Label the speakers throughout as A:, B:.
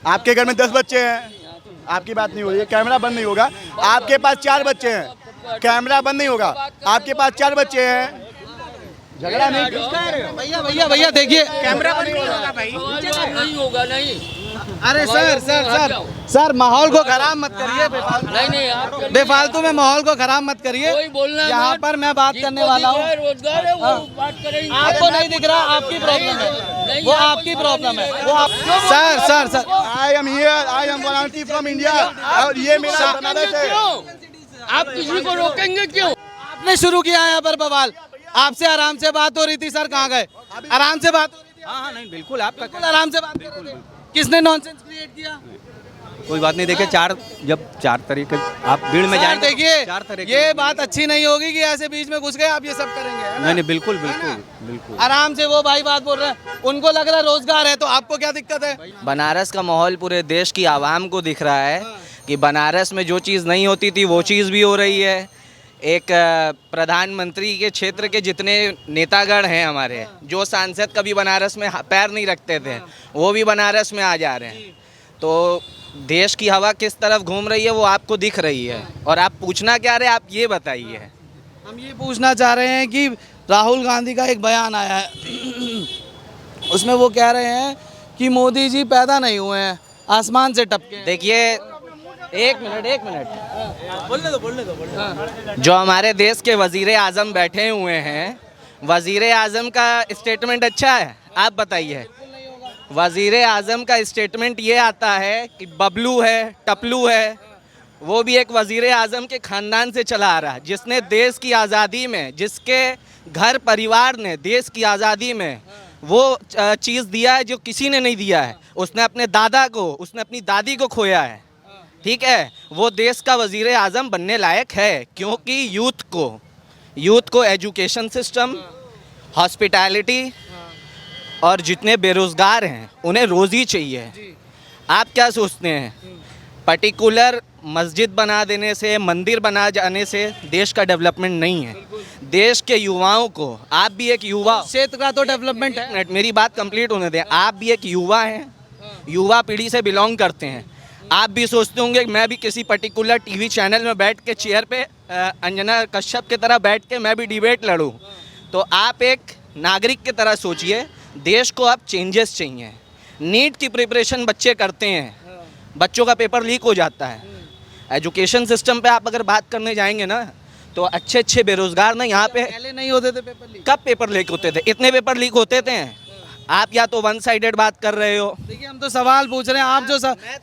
A: आपके घर में 10 बच्चे हैं, आपकी बात नहीं हो रही है, कैमरा बंद नहीं होगा। आपके पास 4 बच्चे हैं, कैमरा बंद नहीं होगा। आपके पास 4 बच्चे हैं, झगड़ा नहीं।
B: भैया भैया भैया देखिए,
A: कैमरा बंद नहीं होगा भाई।
C: नहीं होगा, नहीं।
B: अरे सर माहौल को खराब मत करिए,
C: नहीं आप
B: बेफालतू में माहौल को खराब मत करिए।
C: कोई बोलना
B: यहाँ पर मैं बात करने वाला हूँ।
C: रोजगार है वो बात करेंगे।
B: आपको नहीं दिख रहा, आपकी प्रॉब्लम है, वो आपकी प्रॉब्लम है, वो आप। Sir
A: I am here, I am volunteer from India, और ये मेरा बनारस है।
C: आप किसी को रोकेंगे क्यों?
B: आपने शुरू किया है यहाँ पर बवाल। आपसे आराम से बात हो रही थी, सर कहाँ गए? आराम से बात हो रही थी।
D: हाँ नहीं बिल्कुल, आपका
B: बिल्कुल आराम से बात कर रहे थे। किसने नॉनसेंस क्रिएट किया?
D: कोई बात नहीं। देखिए जब चार तरीके आप भीड़ में जाएंगे,
B: देखिए
D: चार तरीके
B: ये बात अच्छी नहीं होगी कि ऐसे बीच में घुस गए आप ये सब करेंगे, है ना?
D: नहीं बिल्कुल।
B: आराम से वो भाई बात बोल रहे हैं, उनको लग रहा है रोजगार है, तो आपको क्या दिक्कत है?
E: बनारस का माहौल पूरे देश की आवाम को दिख रहा है कि बनारस में जो चीज़ नहीं होती थी वो चीज़ भी हो रही है। एक प्रधानमंत्री के क्षेत्र के जितने नेतागण हैं हमारे, जो सांसद कभी बनारस में पैर नहीं रखते थे, वो भी बनारस में आ जा रहे हैं। तो देश की हवा किस तरफ घूम रही है वो आपको दिख रही है। और आप पूछना क्या रहे, आप ये बताइए।
B: हम ये पूछना चाह रहे हैं कि राहुल गांधी का एक बयान आया है, उसमें वो कह रहे हैं कि मोदी जी पैदा नहीं हुए हैं, आसमान से टपके।
E: देखिए एक मिनट बोलने दो। जो हमारे देश के वजीर आज़म बैठे हुए हैं, वजीर आज़म का स्टेटमेंट अच्छा है? आप बताइए। वजीर आज़म का स्टेटमेंट ये आता है कि बबलू है, टपलू है, वो भी एक वजीर आज़म के ख़ानदान से चला आ रहा है, जिसने देश की आज़ादी में, जिसके घर परिवार ने देश की आज़ादी में वो चीज़ दिया है जो किसी ने नहीं दिया है। उसने अपने दादा को, उसने अपनी दादी को खोया है, ठीक है? वो देश का वजीर आज़म बनने लायक है, क्योंकि यूथ को एजुकेशन सिस्टम, हॉस्पिटैलिटी और जितने बेरोज़गार हैं उन्हें रोज़ी चाहिए। आप क्या सोचते हैं? पर्टिकुलर मस्जिद बना देने से, मंदिर बना जाने से देश का डेवलपमेंट नहीं है। देश के युवाओं को, आप भी एक युवा,
B: क्षेत्र का तो डेवलपमेंट है।
E: मेरी बात कंप्लीट होने दें। आप भी एक युवा हैं, युवा पीढ़ी से बिलोंग करते हैं। आप भी सोचते होंगे कि मैं भी किसी पर्टिकुलर टीवी चैनल में बैठ के चेयर पे अंजना कश्यप की तरह बैठ के मैं भी डिबेट लड़ूं। तो आप एक नागरिक की तरह सोचिए। देश को अब चेंजेस चाहिए। नीट की प्रिपरेशन बच्चे करते हैं, बच्चों का पेपर लीक हो जाता है। एजुकेशन सिस्टम पे आप अगर बात करने जाएंगे ना, तो अच्छे बेरोजगार ना यहाँ पे
B: पहले नहीं होते थे पेपर लीक।
E: कब पेपर लीक होते थे? इतने पेपर लीक होते थे। आप या तो वन साइडेड बात कर रहे हो।
B: देखिए हम तो सवाल पूछ रहे हैं, आप जो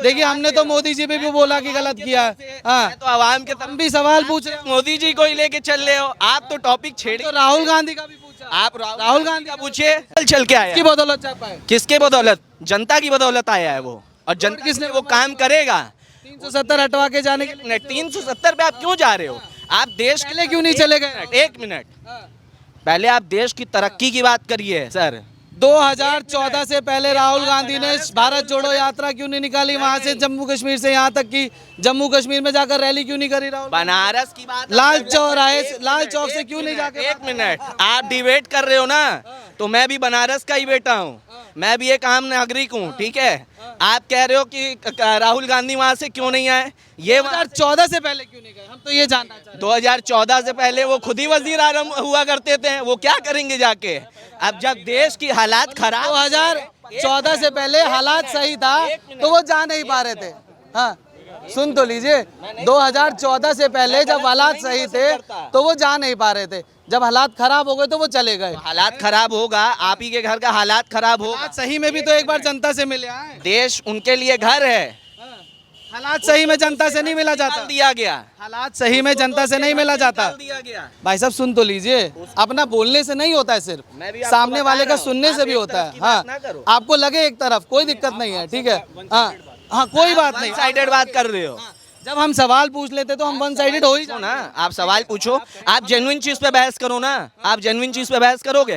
B: देखिए हमने तो मोदी जी पे भी बोला कि गलत किया है। हाँ
E: तो आवाम के
B: हम भी सवाल पूछ रहे हैं।
E: मोदी जी को ही लेके चल रहे हो आप। तो टॉपिक छेड़े।
B: तो राहुल गांधी का भी पूछा।
E: आप
B: राहुल गांधी
E: का पूछिए। चल के आया,
B: की बदौलत चाह पाए?
E: किसके बदौलत? जनता की बदौलत आया है वो। और जनता किसने वो काम करेगा?
B: 370 हटवा के जाने के लिए।
E: 370 पे आप क्यों जा रहे हो? आप देश
B: पहले क्यों नहीं चले गए?
E: एक मिनट, पहले आप देश की तरक्की की बात करिए सर।
B: 2014 से पहले राहुल गांधी ने भारत जोड़ो यात्रा क्यों नहीं निकाली? वहां से जम्मू कश्मीर से यहाँ तक कि जम्मू कश्मीर में जाकर रैली क्यों नहीं करी राहुल?
E: बनारस की बात,
B: लाल चौक से क्यों नहीं जाकर?
E: एक मिनट, आप डिबेट कर रहे हो ना, तो मैं भी बनारस का ही बेटा हूँ, मैं भी एक आम नागरिक हूँ, ठीक है? आप कह रहे हो कि राहुल गांधी वहाँ से क्यों नहीं आए? ये
B: 2014 से पहले क्यों नहीं गए? हम तो ये जानना चाहते हैं।
E: 2014 से पहले वो खुद ही वजीर आज़म हुआ करते थे, वो क्या करेंगे जाके? अब जब देश की हालात खराब,
B: 2014 से पहले हालात सही था तो वो जा नहीं पा रहे थे। हाँ सुन तो लीजिए, 2014 से पहले जब हालात सही थे तो वो जा नहीं पा रहे थे, जब हालात खराब हो गए तो वो चले गए।
E: हालात खराब होगा, आप ही के घर का हालात खराब होगा।
B: हालात सही में भी तो एक बार जनता से मिले आए।
E: देश उनके लिए घर है।
B: हालात सही में जनता से नहीं मिला जाता।
E: दिया गया,
B: हालात सही में जनता से नहीं मिला जाता।
E: दिया गया।
B: भाई साहब सुन तो लीजिए, अपना बोलने से नहीं होता है, सिर्फ सामने वाले का सुनने से भी होता है। हाँ आपको लगे एक तरफ, कोई दिक्कत नहीं है, ठीक है? हाँ कोई बात नहीं,
E: साइडेड बात कर रहे हो।
B: जब हम सवाल पूछ लेते तो हम वन साइडेड हो ही
E: ना। आप सवाल पूछो, आप जेन्युइन चीज पे बहस करो ना। आप जेन्युइन चीज पे बहस करोगे?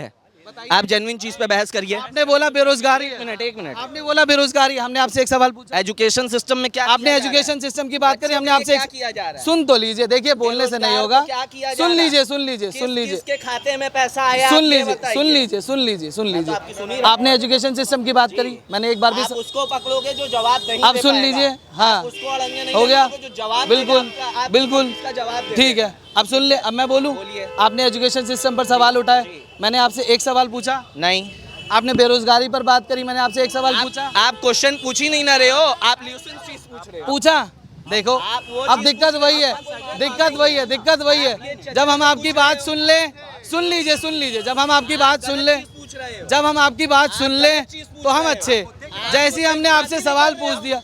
E: आप जेन्युइन चीज पे बहस करिए।
B: आपने बोला बेरोजगारी है।
E: एक मिनट
B: आपने बोला बेरोजगारी, हमने आपसे एक सवाल पूछा।
E: एजुकेशन सिस्टम में क्या
B: आपने एजुकेशन सिस्टम की बात करी, हमने आपसे
E: क्या किया जा रहा है?
B: सुन तो लीजिए, देखिए बोलने से नहीं होगा।
E: क्या किया जा
B: सुन
E: रहा है?
B: लीजिए, सुन लीजिए, सुन लीजिए,
E: किसके खाते में पैसा आया?
B: सुन
E: आप ये
B: लीजिए,
E: बताइए।
B: सुन लीजिए, सुन लीजिए, सुन
E: आपकी सुनी
B: लीजिए।
E: रहा
B: आपने एजुकेशन सिस्टम की बात करी, मैंने एक बार भी
E: आप उसको पकड़ोगे जो जवाब नहीं
B: अब
E: दे
B: सुन
E: पाएगा।
B: लीजिए। हाँ,
E: आप उसको अड़ंगे नहीं
B: हो गया,
E: देंगे, जो जवाब
B: बिल्कुल
E: देगा आपका, आप
B: बिल्कुल
E: उसका जवाब देंगे।
B: ठीक है। अब सुन ले, अब मैं बोलूं।
E: बोलिए।
B: आपने एजुकेशन सिस्टम पर सवाल उठाए, मैंने आपसे एक सवाल पूछा।
E: नहीं,
B: आपने बेरोजगारी पर बात करी, मैंने आपसे एक सवाल पूछा।
E: आप क्वेश्चन पूछ ही नहीं ना रहे हो, आप ल्यूसेंट चीज पूछ रहे हो।
B: पूछा, देखो
E: आप वो
B: अब
E: चीज़
B: दिक्कत वही है, दिक्कत वही है, दिक्कत वही है। जब हम आपकी बात सुन ले, सुन लीजिए, सुन लीजिए, जब हम आपकी बात सुन ले,
E: पूछ रहे हो।
B: जब हम आपकी बात सुन ले तो हम अच्छे। जैसे ही हमने आपसे सवाल पूछ दिया,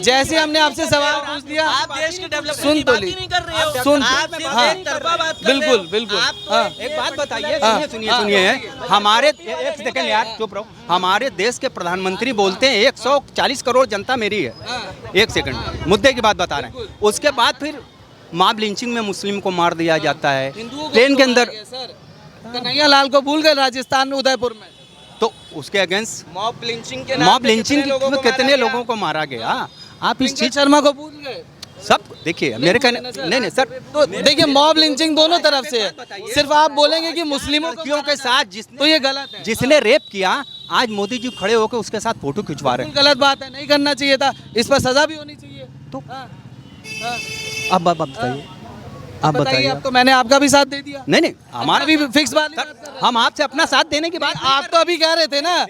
B: जैसे हमने आपसे सवाल पूछ दिया,
E: आप देश के डेवलपमेंट
B: सुन
E: की
B: तो
E: बात
B: ली,
E: ही नहीं कर रहे हो।
B: सुन,
E: आप सिर्फ
B: हाँ,
E: एक तरफा बात कर रहे हो।
B: बिल्कुल बिल्कुल।
E: आप तो
B: हाँ,
D: एक बात बताइए,
B: हाँ,
D: सुनिए सुनिए सुनिए, हमारे एक सेकंड यार, चुप रहो। हमारे देश के प्रधानमंत्री बोलते हैं 140 करोड़ जनता मेरी है। एक सेकंड, मुद्दे की बात बता रहे हैं। उसके बाद फिर मॉब लिंचिंग में मुस्लिम को मार दिया जाता है प्लेन के अंदर,
B: सर कन्हैया लाल को भूल गए राजस्थान में उदयपुर में।
D: तो उसके अगेंस्ट
E: मॉब लिंचिंग के नाम
D: मॉब
E: पे
D: लिंचिंग
E: कितने लोगों
D: में
E: को
D: कितने
E: मारा
D: लोगों
E: गया?
D: को मारा गया। आप इस
B: पिंकज
D: चीज
B: शर्मा को भूल गए।
D: सब देखिए, मेरे कहने नहीं नहीं सर,
B: तो देखिए मॉब लिंचिंग दोनों तरफ से है। सिर्फ आप बोलेंगे कि मुस्लिमों
D: लड़कियों के साथ
B: तो ये गलत है,
D: जिसने रेप किया, आज मोदी जी खड़े होकर उसके साथ फोटो खिंचवा रहे हैं।
B: बिल्कुल गलत बात है, नहीं करना चाहिए था। इस पर सजा भी होनी चाहिए।
D: तो
B: हाँ, हाँ,
D: अब बताइए, अब
B: बताइए।
D: बताइए।
B: अब तो मैंने आपका भी साथ दे दिया।
D: नहीं नहीं, हमारा
B: भी फिक्स बात नहीं।
D: सर, हम आपसे अपना साथ देने की बात
B: आप तो अभी कह रहे थे ना,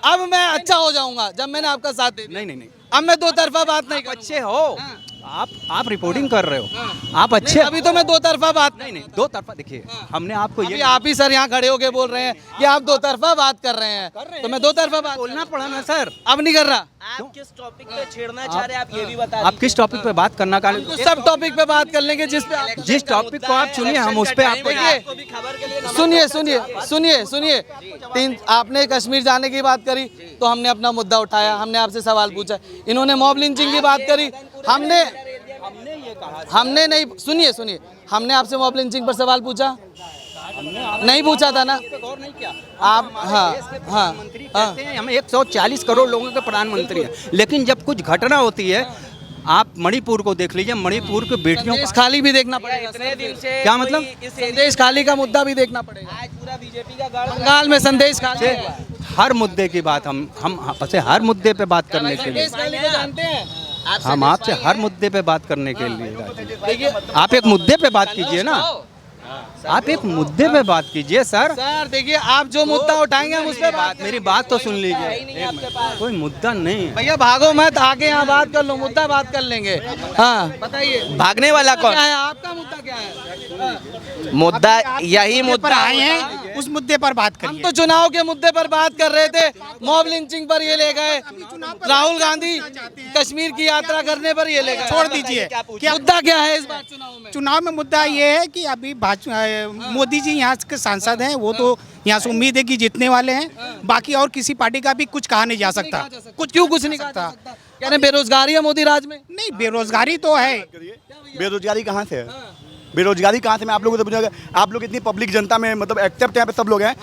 B: अब मैं अच्छा हो जाऊंगा जब मैंने आपका साथ दे दिया।
D: नहीं नहीं नहीं,
B: अब मैं दो तरफा बात नहीं करूंगा।
D: अच्छे हो आप रिपोर्टिंग कर रहे हो, आप अच्छे।
B: नहीं, अभी तो मैं दो तरफा बात
D: नहीं नहीं, दो तरफा देखिए, हमने आपको
B: अभी
D: ये
B: आप ही सर यहाँ खड़े होके बोल रहे हैं कि आप दो तरफा बात कर रहे हैं, तो मैं दो तरफा बात
D: बोलना पड़ा ना सर।
B: अब नहीं कर रहा।
E: आप किस टॉपिक पे छेड़ना चाह रहे हैं, आप ये भी बता
D: आप किस टॉपिक पे बात करना का,
B: तो सब टॉपिक पे बात कर लेंगे जिस पे आप
D: जिस टॉपिक को आप चुनिए, हम उस पे आपको
E: आपको भी खबर के लिए नमक
B: सुनिए सुनिए सुनिए सुनिए। तीन आपने कश्मीर जाने की बात करी तो हमने अपना मुद्दा उठाया, हमने आपसे सवाल पूछा। इन्होंने मॉब लिंचिंग की बात करी, हमने नहीं, सुनिए सुनिए, हमने आपसे मॉब लिंचिंग पर सवाल पूछा नहीं पूछा था ना
D: गौर नहीं किया।
B: आप। हाँ हाँ
D: मंत्री कहते हैं हम 140 करोड़ लोगों के प्रधानमंत्री हैं, लेकिन जब कुछ घटना होती है, आप मणिपुर को देख लीजिए, मणिपुर के बेटियों
B: संदेश खाली भी देखना पड़ेगा।
E: इतने दिन से
D: क्या मतलब?
E: कोई इस
B: संदेश खाली का मुद्दा भी देखना पड़ेगा।
E: आज पूरा बीजेपी का गढ़
B: बंगाल में संदेश खाली
D: से
B: है।
D: हर मुद्दे की बात हम आपसे हर मुद्दे पे बात करने के लिए,
B: संदेश खाली को जानते हैं।
D: हम आपसे हर मुद्दे पे बात करने के लिए राजी हैं।
B: देखिए
D: आप एक मुद्दे पे बात कीजिए ना, आप एक मुद्दे पे बात कीजिए सर।
B: सर देखिए, आप जो मुद्दा उठाएंगे हम उस पे बात।
D: मेरी बात तो सुन लीजिए, कोई मुद्दा नहीं है।
B: भैया भागो मत, आके यहाँ बात कर लो, मुद्दा बात कर लेंगे। हाँ बताइए,
E: भागने वाला कौन?
B: क्या है आपका मुद्दा, क्या है? हाँ।
E: मुद्दा यही मुद्दा
F: आए हैं, उस मुद्दे पर बात
B: हम
F: करिए।
B: तो चुनाव के मुद्दे पर बात कर रहे थे, मॉब लिंचिंग पर ये ले गए, राहुल गांधी कश्मीर की यात्रा करने पर ये ले गए।
F: छोड़ दीजिए। क्या
B: मुद्दा क्या है इस बार चुनाव में?
F: चुनाव में मुद्दा ये है कि अभी मोदी जी यहाँ के सांसद हैं, वो तो यहाँ से उम्मीद है कि जीतने वाले हैं। बाकी और किसी पार्टी का भी कुछ कहा नहीं जा सकता।
B: कुछ क्यों कुछ नहीं कहा जा सकता? कह रहे बेरोजगारी है मोदी राज में।
F: नहीं, बेरोजगारी तो है।
A: बेरोजगारी कहाँ से है? बेरोजगारी कहाँ से? मैं आप लोगों से पूछूंगा, आप लोग इतनी पब्लिक जनता में मतलब एक्सेप्ट यहाँ पे सब लोग हैं,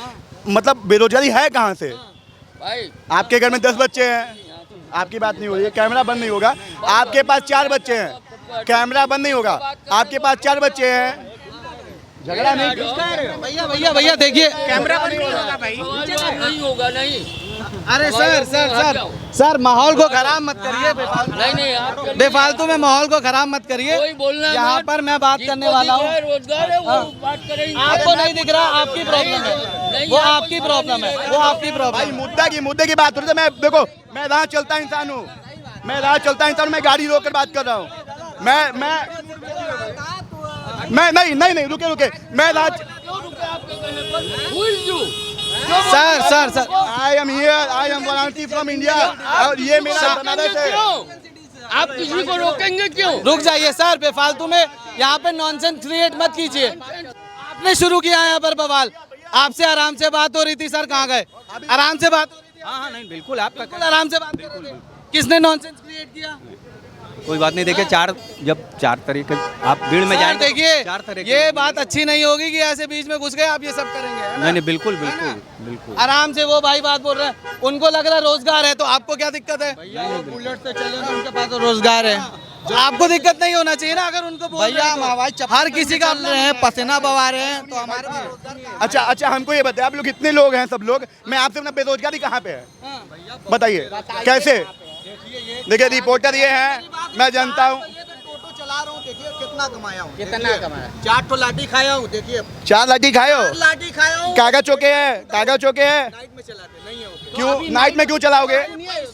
A: मतलब बेरोजगारी है कहाँ से?
C: भाई
A: आपके घर में 10 बच्चे हैं, आपकी बात नहीं हो रही है, कैमरा बंद नहीं होगा। आपके पास 4 बच्चे हैं, कैमरा बंद नहीं होगा। आपके पास 4 बच्चे हैं, झगड़ा नहीं।
B: भैया भैया भैया देखिए,
F: कैमरा बंद नहीं होगा भाई।
C: नहीं होगा, नहीं
B: अरे सर सर सर सर माहौल को खराब मत करिए,
C: नहीं नहीं आप
B: बेफालतू में माहौल को खराब मत करिए।
C: कोई बोलना
B: यहाँ
C: मत।
B: पर मैं बात करने वाला हूँ।
C: रोजगार है वो बात करेंगे।
B: आपको नहीं दिख रहा, आपकी प्रॉब्लम है, वो आपकी प्रॉब्लम है, वो आपकी प्रॉब्लम
A: भाई
B: है।
A: मुद्दे की बात हो रही है। मैं देखो, मैं राह चलता इंसान हूँ, मैं राह चलता इंसान हूँ, मैं गाड़ी रोक कर बात कर रहा हूँ। मैं नहीं रुके मैं राह
B: sir sir sir
A: I am here, I am warranty from India, और ये मेरा बनारस है।
C: आप किसी को रोकेंगे क्यों?
B: रुक जाइए सर, बेफालतू में यहाँ पे नॉनसेंस क्रिएट मत कीजिए। आपने शुरू किया यहाँ पर बवाल, आपसे आराम से बात हो रही थी। सर कहाँ गए? आराम से बात हो रही थी।
D: हाँ हाँ नहीं बिल्कुल, आपका
B: बिल्कुल आराम से बात कर रहे थे। किसने नॉनसेंस क्रिएट किया?
D: कोई बात नहीं, देखिए जब चार तरीके आप भीड़ में
B: सर,
D: जाएंगे,
B: देखिए
D: चार तरीके
B: ये बात अच्छी नहीं होगी कि ऐसे बीच में घुस गए आप ये सब करेंगे, है ना?
D: नहीं नहीं, बिल्कुल बिल्कुल बिल्कुल।
B: आराम से वो भाई बात बोल रहे हैं, उनको लग रहा है रोजगार है, तो आपको क्या दिक्कत है? बुलेट से चले तो उनके पास तो रोजगार है, आपको दिक्कत नहीं होना चाहिए ना। अगर उनको भैया हम हवाई हर किसी का रहे हैं, पसीना बहा रहे हैं, तो हमारे
A: अच्छा अच्छा, हमको ये बताइए, आप लोग कितने लोग हैं? सब लोग। मैं आपसे अपना बेरोजगारी कहाँ पे है बताइए, कैसे? देखिए रिपोर्टर ये है, मैं जानता हूँ।
G: टोटो चला रहा हूँ, देखिए कितना कमाया हूँ, कितना कमाया। 4 तो लाठी खाया हूँ, देखिए
A: 4 लाठी खाए हो?
G: लाठी खाया हूँ।
A: कागज चौके है, कागज चौके है।
G: नाइट में चलाते नहीं है वो।
A: क्यों नाइट में क्यों चलाओगे?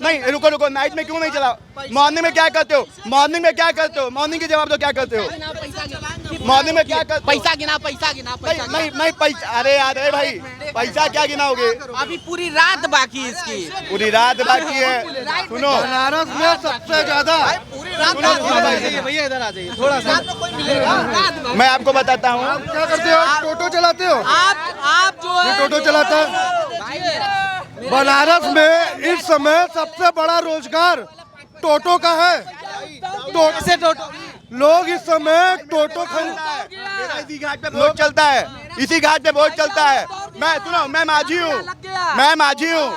A: नहीं रुको रुको, नाइट में क्यों नहीं चलाओ? मॉर्निंग में क्या करते हो? मॉर्निंग में क्या करते हो? मॉर्निंग के जवाब दो, क्या करते हो मॉर्निंग में? क्या करते हो?
G: पैसा गिना, पैसा गिना, पैसा
A: नहीं नहीं पैसा, अरे यार अरे भाई, पैसा क्या गिनाओगे?
G: अभी पूरी रात बाकी इसकी,
A: पूरी रात बाकी है। सुनो,
F: बनारस में सबसे ज्यादा
G: पूरी रात
B: भैया इधर आ जाइए थोड़ा सा।
A: मैं आपको बताता हूँ।
F: क्या करते हो? टोटो चलाते हो?
G: आप जो है
F: टोटो चलाता है। बनारस में इस समय सबसे बड़ा रोजगार टोटो का है।
B: से टोटो
F: लोग इस समय टोटो खरीद,
A: मेरा इसी घाट पे वोट चलता है, इसी घाट पे वोट चलता है। मैं सुनो, मैं माझी हूँ, मैं माझी हूँ।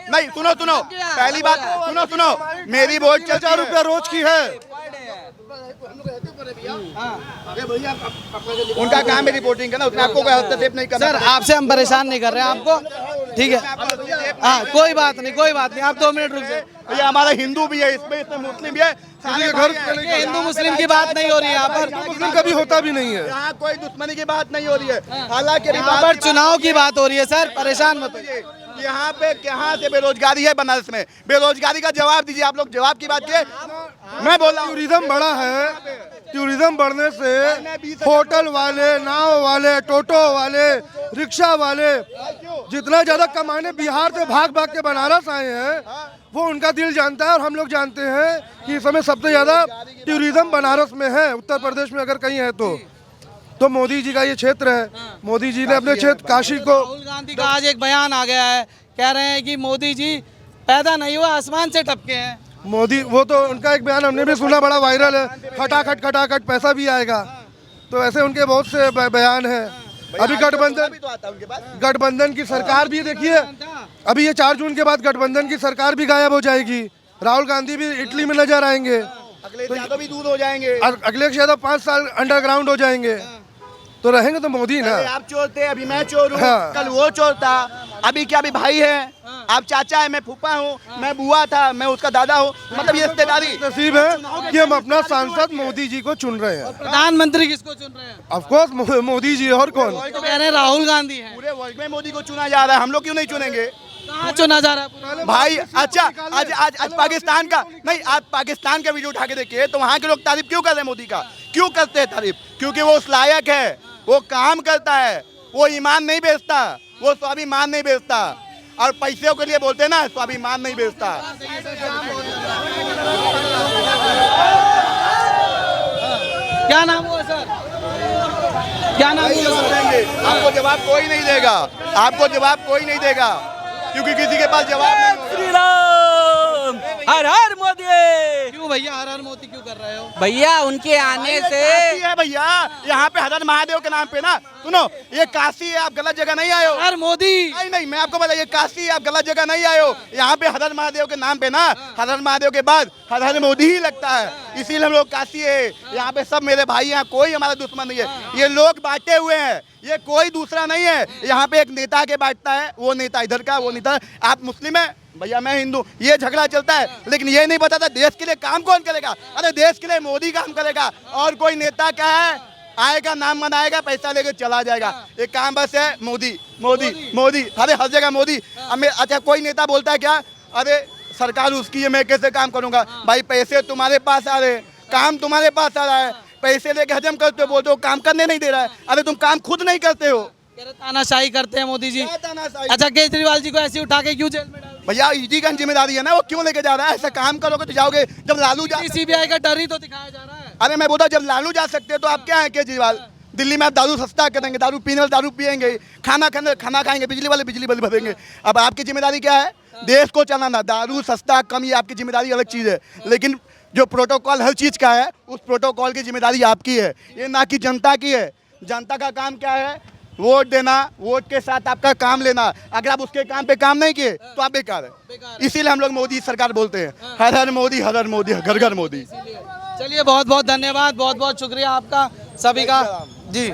A: नहीं सुनो सुनो, पहली बात सुनो सुनो, मेरी वोट
F: 1000 रुपया रोज की है।
A: उनका काम है रिपोर्टिंग करना, उसमें आपको कोई हस्तक्षेप नहीं करना।
B: सर आपसे हम परेशान नहीं कर रहे हैं आपको, ठीक है? हाँ कोई बात नहीं, कोई बात नहीं, आप 2 मिनट रुक जाइए।
A: ये हमारा हिंदू भी है, इसमें मुस्लिम भी है, सारे
F: घर
A: भाई हैं।
B: ये हिंदू मुस्लिम की बात नहीं हो रही है यहाँ पर,
F: मुस्लिम कभी होता भी नहीं है।
A: यहाँ कोई दुश्मनी की बात नहीं हो रही है। हालांकि
B: यहाँ पर चुनाव की बात हो रही है सर, परेशान मत होइए।
A: यहाँ पे कहाँ से बेरोजगारी है बनारस में? बेरोजगारी का जवाब दीजिए। आप लोग जवाब की बात किए, मैं बोल रहा हूँ।
F: टूरिज्म बढ़ा है, टूरिज्म बढ़ने से होटल वाले, नाव वाले, टोटो वाले, रिक्शा वाले जितना ज्यादा कमाने बिहार से भाग भाग के बनारस आए हैं, वो उनका दिल जानता है। और हम लोग जानते हैं कि इस समय सबसे ज्यादा टूरिज्म बनारस में है, उत्तर प्रदेश में अगर कहीं है तो मोदी जी का ये क्षेत्र है। मोदी जी ने अपने क्षेत्र काशी को,
B: राहुल गांधी का आज एक बयान आ गया है, कह रहे हैं कि मोदी जी पैदा नहीं हुआ, आसमान से टपके हैं।
F: मोदी, वो तो उनका एक बयान हमने भी सुना, बड़ा वायरल है, खटाखट खटाखट पैसा भी आएगा। तो ऐसे उनके बहुत से बयान हैं। अभी गठबंधन की सरकार भी देखिए, अभी ये 4 जून के बाद गठबंधन की सरकार भी गायब हो जाएगी। राहुल गांधी भी इटली में नजर आएंगे,
A: अगले ज्यादा भी दूर हो जाएंगे।
F: अगले से ज्यादा 5 साल अंडरग्राउंड हो जाएंगे। तो रहेंगे तो मोदी ना।
A: आप चोर थे, अभी मैं चोर हूँ,
F: हाँ।
A: कल वो चोर था, अभी क्या अभी भाई है, आप चाचा है, मैं फूफा हूँ, मैं बुआ था, मैं उसका दादा हूँ। मतलब ये रिश्तेदारी।
F: नसीब है कि हम अपना सांसद मोदी जी को चुन रहे हैं।
B: प्रधानमंत्री किसको चुन रहे हैं?
F: ऑफ कोर्स मोदी जी, और कौन?
B: तो कह रहे हैं राहुल गांधी है।
A: पूरे वर्ल्ड में मोदी को चुना जा रहा है, हम लोग क्यों नहीं चुनेंगे
B: कहाँ चुना जा रहा है?
A: भाई? अच्छा आज पाकिस्तान का नहीं, आज पाकिस्तान का वीडियो उठा के देखिए, तो वहाँ के लोग तारीफ क्यों कर रहे हैं मोदी का? क्यों करते हैं तारीफ? क्योंकि वो उस लायक है, वो काम करता है, वो ईमान नहीं बेचता, वो स्वाभिमान नहीं बेचता। और पैसे के लिए बोलते हैं ना, स्वाभिमान नहीं बेचता।
B: क्या नाम हुआ सर? क्या नाम हुआ?
A: आपको जवाब कोई नहीं देगा, आपको जवाब कोई नहीं देगा, क्योंकि किसी के पास जवाब नहीं होगा।
E: श्री राम, हर हर मोदी।
B: क्यों भैया हर हर मोदी क्यों कर रहे हो?
E: भैया उनके आने से
A: काशी है भैया, यहाँ पे हर महादेव के नाम पे ना, सुनो ये काशी है, आप गलत जगह नहीं आए हो।
B: हर मोदी
A: नहीं नहीं, मैं आपको बताइए, काशी आप गलत जगह नहीं आए हो। यहाँ पे हर महादेव के नाम पे ना, हर महादेव के बाद हर मोदी ही लगता है, इसीलिए हम लोग काशी है। यहाँ पे सब मेरे भाई हैं, कोई हमारा दुश्मन नहीं है। ये लोग बांटे हुए हैं, ये कोई दूसरा नहीं है। यहाँ पे एक नेता के बांटता है, वो नेता इधर का, वो नेता, आप मुस्लिम है भैया, मैं हिंदू, ये झगड़ा चलता है। लेकिन ये नहीं बताता देश के लिए काम कौन करेगा। अरे देश के लिए मोदी काम करेगा, और कोई नेता क्या है, आएगा, नाम बनाएगा, पैसा लेके चला जाएगा। एक काम बस है, मोदी मोदी मोदी, अरे हर जगह मोदी। अच्छा कोई नेता बोलता है क्या, अरे सरकार उसकी है, मैं कैसे काम करूंगा? भाई पैसे तुम्हारे पास आ रहे, काम तुम्हारे पास आ रहा है, पैसे लेके हजम करते हो, बोलते हो काम करने नहीं दे रहा है। अरे तुम काम खुद नहीं करते हो।
B: तानाशाही करते हैं मोदी जी। अच्छा केजरीवाल जी को ऐसे उठा के क्यों जेल में डाल?
A: भैया ईडी का जिम्मेदारी है ना, वो क्यों लेके जा रहा है? ऐसा काम करोगे तो जाओगे। जब लालू जा,
B: सीबीआई का डर ही तो दिखाया जा रहा है।
A: अरे मैं बोलता, जब लालू जा सकते हैं तो आप क्या है केजरीवाल? दिल्ली में आप दारू सस्ता करेंगे, दारू पीने वाले दारू पियेंगे, खाना खाएंगे, बिजली वाले बिजली बिल भरेंगे। अब आपकी जिम्मेदारी क्या है? देश को चलाना। दारू सस्ता कम, ये आपकी जिम्मेदारी अलग चीज़ है, लेकिन जो प्रोटोकॉल हर चीज़ का है, उस प्रोटोकॉल की जिम्मेदारी आपकी है, ये ना कि जनता की है। जनता का काम क्या है? वोट देना, वोट के साथ आपका काम लेना। अगर आप उसके काम पे काम नहीं किए तो आप बेकार है। इसीलिए हम लोग मोदी सरकार बोलते हैं, हर हर मोदी, हर हर मोदी, घर घर मोदी।
B: चलिए बहुत बहुत धन्यवाद, बहुत बहुत शुक्रिया आपका सभी का जी।